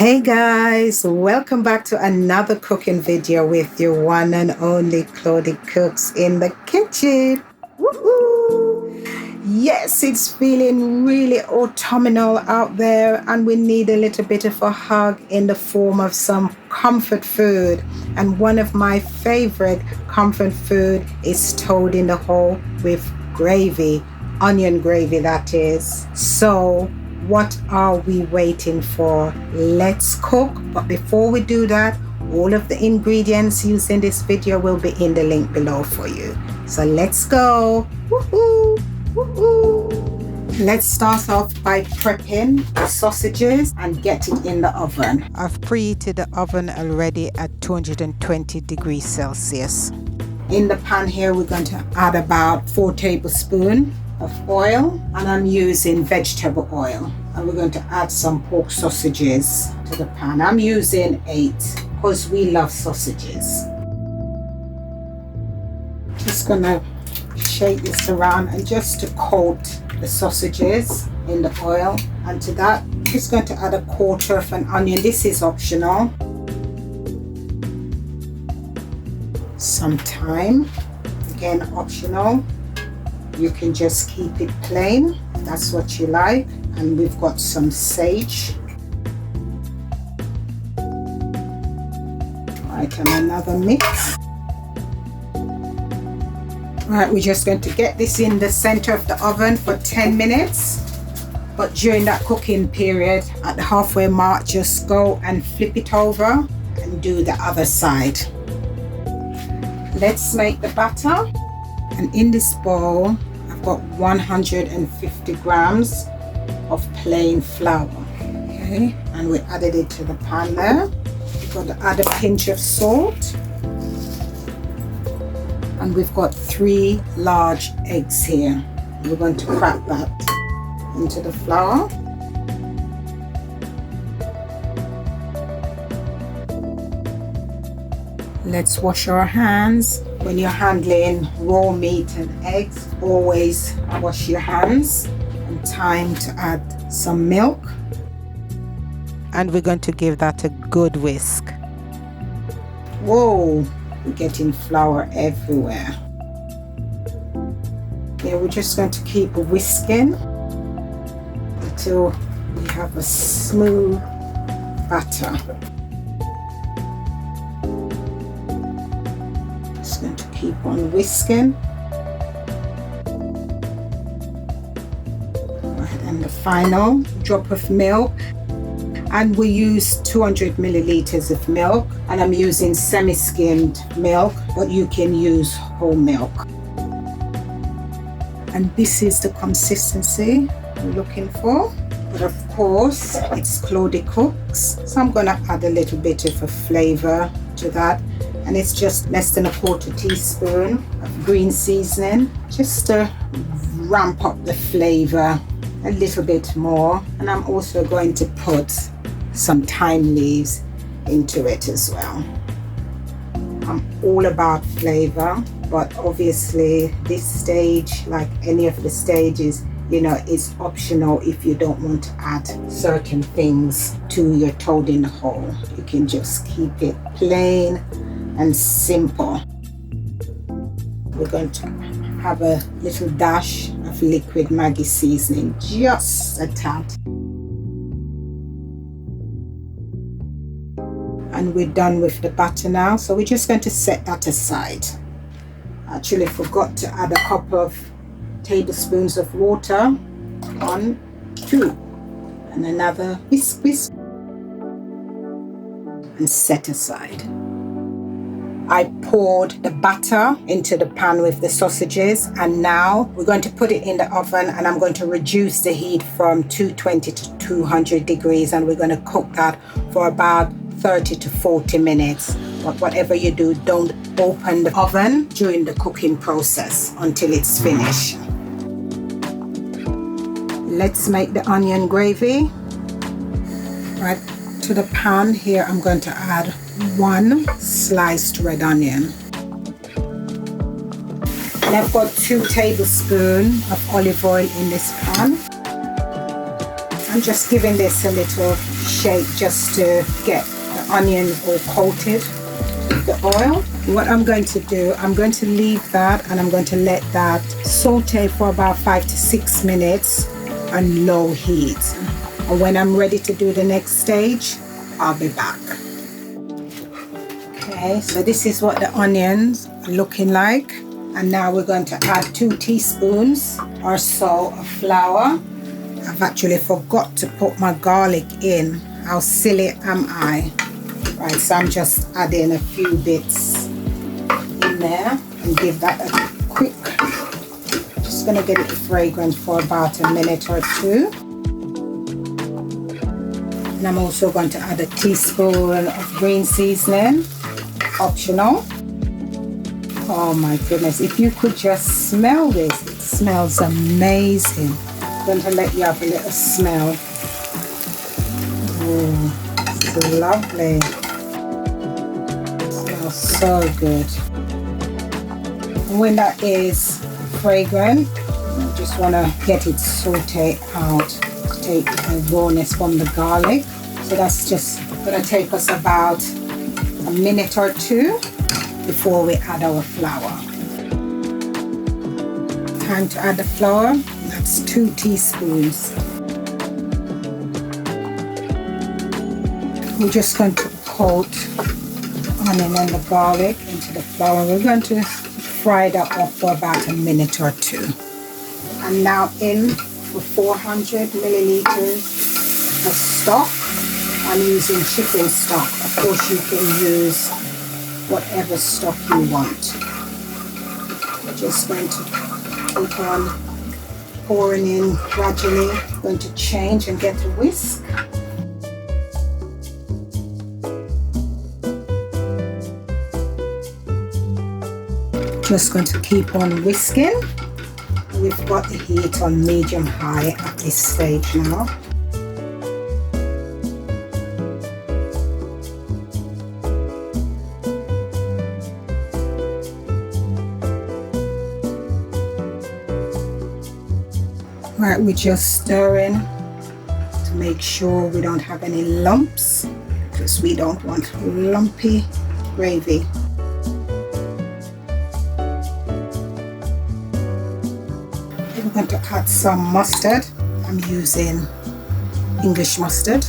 Hey guys, welcome back to another cooking video with your one and only Claudiecooks in the kitchen. Woohoo! Yes, it's feeling really autumnal out there and we need a little bit of a hug in the form of some comfort food. And one of my favorite comfort food is toad in the hole with gravy, onion gravy that is. So what are we waiting for? Let's cook. But before we do that, all of the ingredients used in this video will be in the link below for you. So let's go. Woohoo! Woohoo! Let's start off by prepping the sausages and get it in the oven. I've preheated the oven already at 220 degrees Celsius. In the pan here, we're going to add about 4 tablespoons of oil, and I'm using vegetable oil, and we're going to add some pork sausages to the pan. I'm using 8 because we love sausages. Just gonna shake this around and just to coat the sausages in the oil, and to that I'm just going to add 1/4 of an onion. This is optional. Some thyme, again optional. You can just keep it plain, that's what you like. And we've got some sage. Right, and another mix. Right, we're just going to get this in the center of the oven for 10 minutes. But during that cooking period, at the halfway mark, just go and flip it over and do the other side. Let's make the batter. And in this bowl, I've got 150 grams of plain flour. Okay, and we added it to the pan there. We've got to add a pinch of salt. And we've got 3 large eggs here. We're going to crack that into the flour. Let's wash our hands. When you're handling raw meat and eggs, always wash your hands. And time to add some milk. And we're going to give that a good whisk. Whoa, we're getting flour everywhere. Yeah, we're just going to keep whisking until we have a smooth batter. Just going to keep on whisking. Right, and the final drop of milk. And we use 200 milliliters of milk, and I'm using semi-skimmed milk, but you can use whole milk. And this is the consistency we're looking for. But of course, it's Claudiecooks, so I'm going to add a little bit of a flavor to that. And it's just less than 1/4 teaspoon of green seasoning, just to ramp up the flavor a little bit more. And I'm also going to put some thyme leaves into it as well. I'm all about flavor, but obviously this stage, like any of the stages, you know, it's optional if you don't want to add certain things to your toad in the hole. You can just keep it plain and simple. We're going to have a little dash of liquid Maggi seasoning, just a tad. And we're done with the batter now, so we're just going to set that aside. I actually forgot to add a couple of tablespoons of water. 1, 2, and another whisk, and set aside. I poured the batter into the pan with the sausages, and now we're going to put it in the oven, and I'm going to reduce the heat from 220 to 200 degrees, and we're going to cook that for about 30 to 40 minutes. But whatever you do, don't open the oven during the cooking process until it's finished. Let's make the onion gravy. Right, to the pan here, I'm going to add 1 sliced red onion. And I've got 2 tablespoons of olive oil in this pan. I'm just giving this a little shake just to get the onion all coated with the oil. What I'm going to do, I'm going to leave that and I'm going to let that saute for about 5 to 6 minutes on low heat. And when I'm ready to do the next stage, I'll be back. Okay, so this is what the onions are looking like. And now we're going to add 2 teaspoons or so of flour. I've actually forgot to put my garlic in. How silly am I? Right, so I'm just adding a few bits in there and give that a quick, just gonna get it fragrant for about a minute or 2. And I'm also going to add a teaspoon of green seasoning, optional. Oh my goodness, if you could just smell this, it smells amazing. I'm going to let you have a little smell. Oh, it's lovely. It smells so good. And when that is fragrant, you just want to get it sauteed out to take the rawness from the garlic. So that's just going to take us about a minute or 2 before we add our flour. Time to add the flour. That's 2 teaspoons. We're just going to coat the onion and the garlic into the flour. We're going to fry that off for about a minute or 2. And now in for 400 milliliters of stock. I'm using chicken stock. Of course you can use whatever stock you want. We're just going to keep on pouring in gradually. I'm going to change and get a whisk. Just going to keep on whisking. We've got the heat on medium-high at this stage now. Right, we're just stirring to make sure we don't have any lumps, because we don't want lumpy gravy. We're going to add some mustard. I'm using English mustard.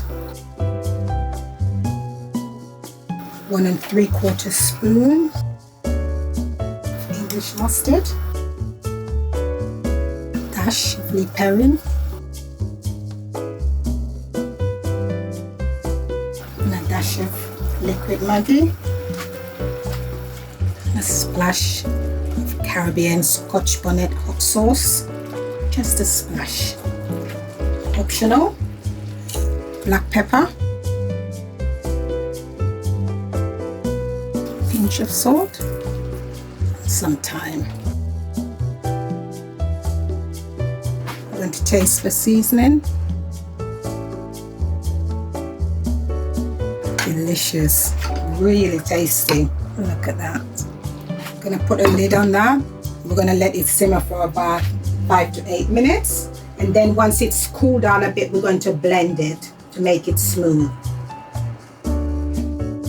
1 3/4 spoon English mustard. Dash of Le Perrin. And a dash of liquid Maggi. A splash of Caribbean Scotch bonnet hot sauce. Just a splash. Optional. Black pepper. Pinch of salt. Some thyme. I'm going to taste the seasoning. Delicious. Really tasty. Look at that. I'm going to put a lid on that. We're going to let it simmer for about 5 to 8 minutes, and then once it's cooled down a bit, we're going to blend it to make it smooth.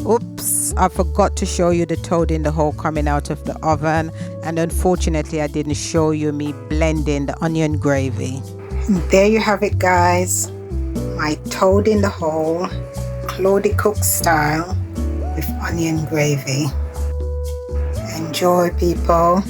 Oops, I forgot to show you the toad in the hole coming out of the oven, and unfortunately I didn't show you me blending the onion gravy. And there you have it, guys, my toad in the hole, Claudiecooks style, with onion gravy. Enjoy, people.